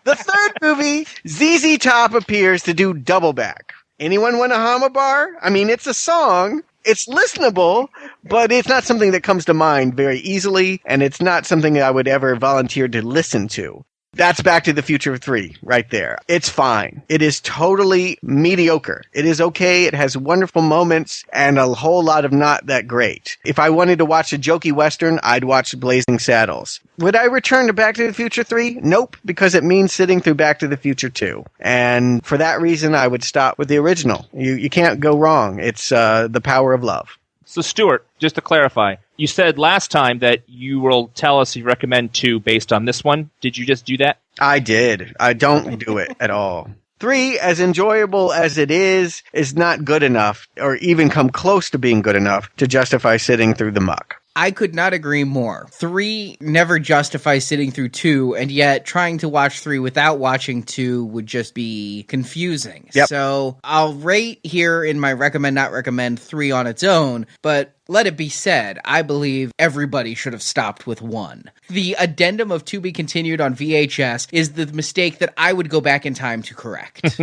The third movie, ZZ Top appears to do double back. Anyone want a Hama bar? I mean, it's a song. It's listenable, but it's not something that comes to mind very easily, and it's not something I would ever volunteer to listen to. That's Back to the Future 3 right there. It's fine. It is totally mediocre. It is okay. It has wonderful moments and a whole lot of not that great. If I wanted to watch a jokey Western, I'd watch Blazing Saddles. Would I return to Back to the Future 3? Nope, because it means sitting through Back to the Future 2. And for that reason, I would stop with the original. You can't go wrong. It's the power of love. So, Stuart, just to clarify, you said last time that you will tell us if you recommend 2 based on this one. Did you just do that? I did. I don't do it at all. 3, as enjoyable as it is not good enough, or even come close to being good enough, to justify sitting through the muck. I could not agree more. 3 never justifies sitting through 2, and yet trying to watch 3 without watching 2 would just be confusing. Yep. So I'll rate here in my recommend, not recommend 3 on its own, but let it be said, I believe everybody should have stopped with 1. The addendum of To Be Continued on VHS is the mistake that I would go back in time to correct.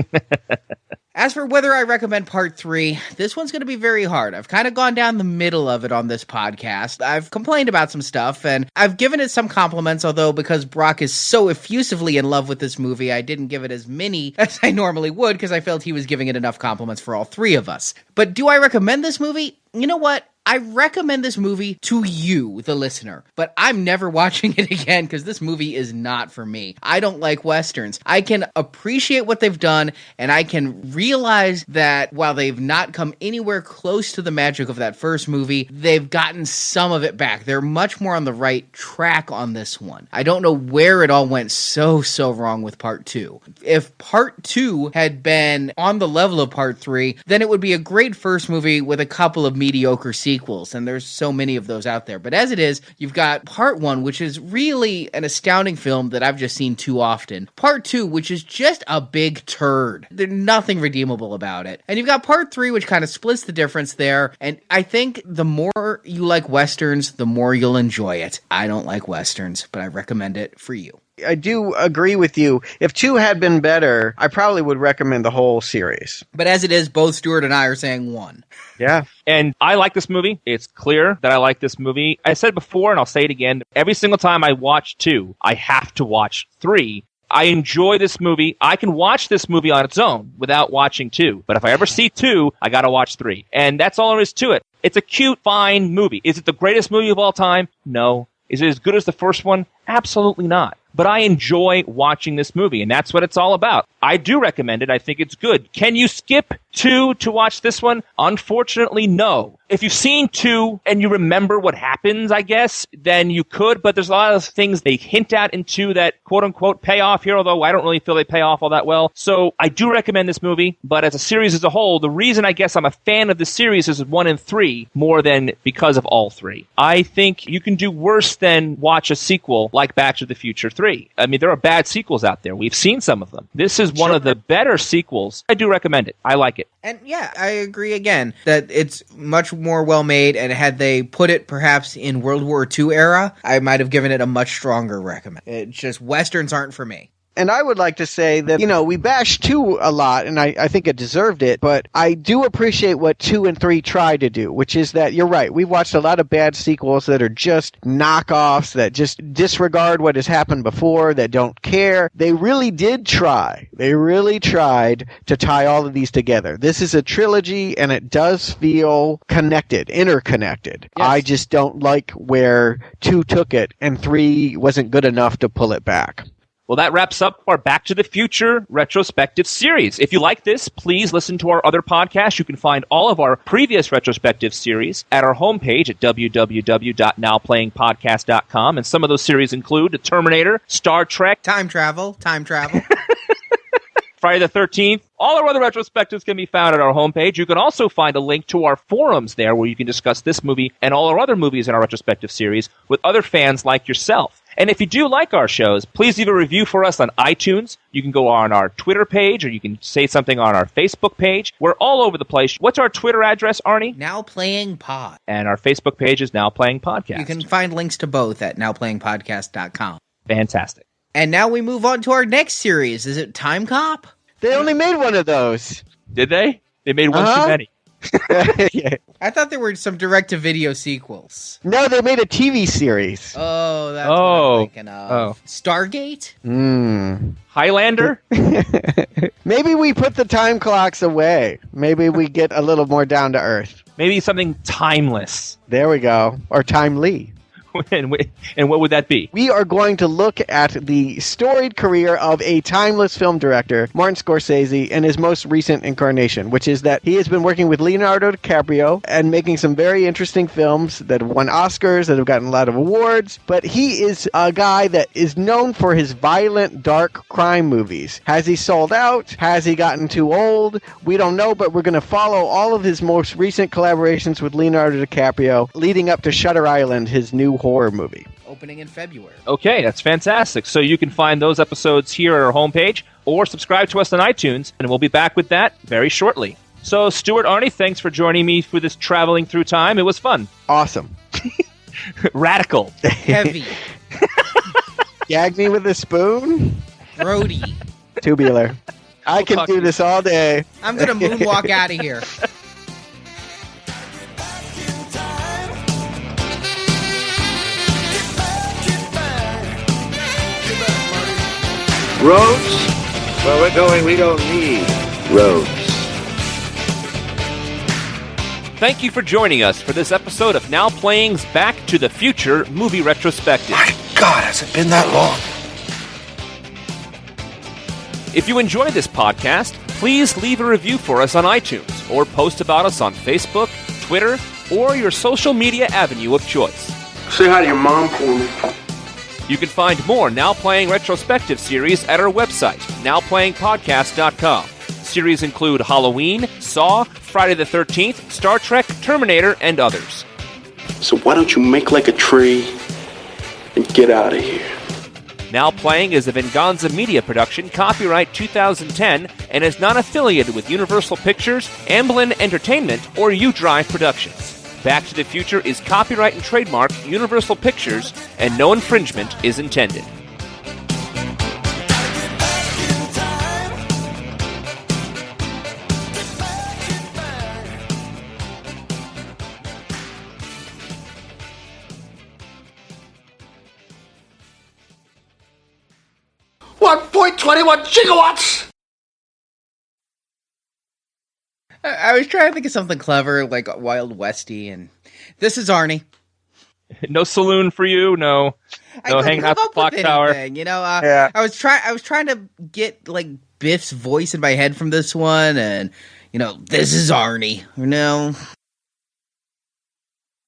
As for whether I recommend part 3, this one's going to be very hard. I've kind of gone down the middle of it on this podcast. I've complained about some stuff, and I've given it some compliments, although because Brock is so effusively in love with this movie, I didn't give it as many as I normally would because I felt he was giving it enough compliments for all 3 of us. But do I recommend this movie? You know what? I recommend this movie to you, the listener, but I'm never watching it again because this movie is not for me. I don't like Westerns. I can appreciate what they've done, and I can realize that while they've not come anywhere close to the magic of that first movie, they've gotten some of it back. They're much more on the right track on this one. I don't know where it all went so wrong with part 2. If part 2 had been on the level of part 3, then it would be a great first movie with a couple of mediocre sequels, and there's so many of those out there. But as it is, you've got part 1, which is really an astounding film that I've just seen too often. Part 2, which is just a big turd. There's nothing redeemable about it. And you've got part 3, which kind of splits the difference there. And I think the more you like Westerns, the more you'll enjoy it. I don't like Westerns, but I recommend it for you. I do agree with you. If 2 had been better, I probably would recommend the whole series. But as it is, both Stuart and I are saying 1. Yeah. And I like this movie. It's clear that I like this movie. I said it before, and I'll say it again. Every single time I watch 2, I have to watch 3. I enjoy this movie. I can watch this movie on its own without watching 2. But if I ever see 2, I gotta watch 3. And that's all there is to it. It's a cute, fine movie. Is it the greatest movie of all time? No. Is it as good as the first one? Absolutely not. But I enjoy watching this movie, and that's what it's all about. I do recommend it. I think it's good. Can you skip 2 to watch this one? Unfortunately, no. If you've seen 2 and you remember what happens, I guess, then you could, but there's a lot of things they hint at in 2 that quote-unquote pay off here, although I don't really feel they pay off all that well. So I do recommend this movie, but as a series as a whole, the reason I guess I'm a fan of the series is 1 and 3 more than because of all 3. I think you can do worse than watch a sequel like Back to the Future 3. I mean, there are bad sequels out there. We've seen some of them. This is one of the better sequels. I do recommend it. I like it. And yeah, I agree again that it's much more well made, and had they put it perhaps in World War II era, I might have given it a much stronger recommend. It's just Westerns aren't for me. And I would like to say that, we bash 2 a lot, and I think it deserved it, but I do appreciate what 2 and 3 try to do, which is that, you're right, we've watched a lot of bad sequels that are just knockoffs, that just disregard what has happened before, that don't care. They really did try. They really tried to tie all of these together. This is a trilogy, and it does feel connected, interconnected. Yes. I just don't like where 2 took it, and 3 wasn't good enough to pull it back. Well, that wraps up our Back to the Future retrospective series. If you like this, please listen to our other podcasts. You can find all of our previous retrospective series at our homepage at www.nowplayingpodcast.com. And some of those series include The Terminator, Star Trek, Time travel. Friday the 13th. All our other retrospectives can be found at our homepage. You can also find a link to our forums there where you can discuss this movie and all our other movies in our retrospective series with other fans like yourself. And if you do like our shows, please leave a review for us on iTunes. You can go on our Twitter page, or you can say something on our Facebook page. We're all over the place. What's our Twitter address, Arnie? Now Playing Pod. And our Facebook page is Now Playing Podcast. You can find links to both at nowplayingpodcast.com. Fantastic. And now we move on to our next series. Is it Time Cop? They only made one of those. Did they? They made one too many. Yeah. I thought there were some direct-to-video sequels. No, they made a TV series. Oh, that's what I'm thinking of. Oh. Stargate? Highlander? Maybe we put the time clocks away. Maybe we get a little more down to earth. Maybe something timeless. There we go. Or timely. and what would that be? We are going to look at the storied career of a timeless film director, Martin Scorsese, and his most recent incarnation, which is that he has been working with Leonardo DiCaprio and making some very interesting films that have won Oscars, that have gotten a lot of awards, but he is a guy that is known for his violent, dark crime movies. Has he sold out? Has he gotten too old? We don't know, but we're going to follow all of his most recent collaborations with Leonardo DiCaprio, leading up to Shutter Island, his new horror movie. Opening in February. Okay, that's fantastic. So you can find those episodes here at our homepage or subscribe to us on iTunes, and we'll be back with that very shortly. So, Stuart, Arnie, thanks for joining me for this traveling through time. It was fun. Awesome. Radical. Heavy. Gag me with a spoon? Brody. Tubular. I can do this all day. I'm going to moonwalk out of here. Roads? Where we're going, we don't need roads. Thank you for joining us for this episode of Now Playing's Back to the Future movie retrospective. My God, has it been that long? If you enjoy this podcast, please leave a review for us on iTunes or post about us on Facebook, Twitter, or your social media avenue of choice. Say hi to your mom for me. You can find more Now Playing retrospective series at our website, nowplayingpodcast.com. Series include Halloween, Saw, Friday the 13th, Star Trek, Terminator, and others. So why don't you make like a tree and get out of here? Now Playing is a Venganza Media production, copyright 2010, and is not affiliated with Universal Pictures, Amblin Entertainment, or U-Drive Productions. Back to the Future is copyright and trademark Universal Pictures, and no infringement is intended. .21 gigawatts! I was trying to think of something clever, like Wild Westy, and this is Arnie. No saloon for you, no hanging out at the clock tower. You know, I was trying to get like Biff's voice in my head from this one, and this is Arnie.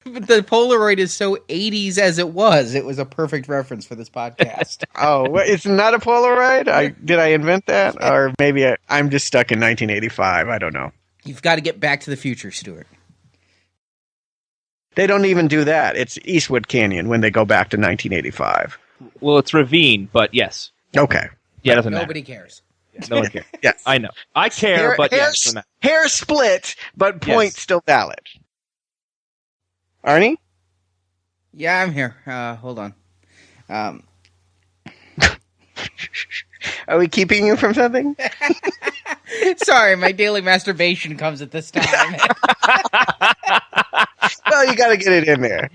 But the Polaroid is so 80s as it was a perfect reference for this podcast. Oh, it's not a Polaroid? Did I invent that? Or maybe I'm just stuck in 1985. I don't know. You've got to get Back to the Future, Stuart. They don't even do that. It's Eastwood Canyon when they go back to 1985. Well, it's Ravine, but yes. Okay. Yeah, it doesn't matter. Nobody cares. Yeah, no one cares. Yes. I know. I care, but yes. Hair split, but point still valid. Arnie? Yeah, I'm here. Hold on. Are we keeping you from something? Sorry, my daily masturbation comes at this time. Well, you got to get it in there.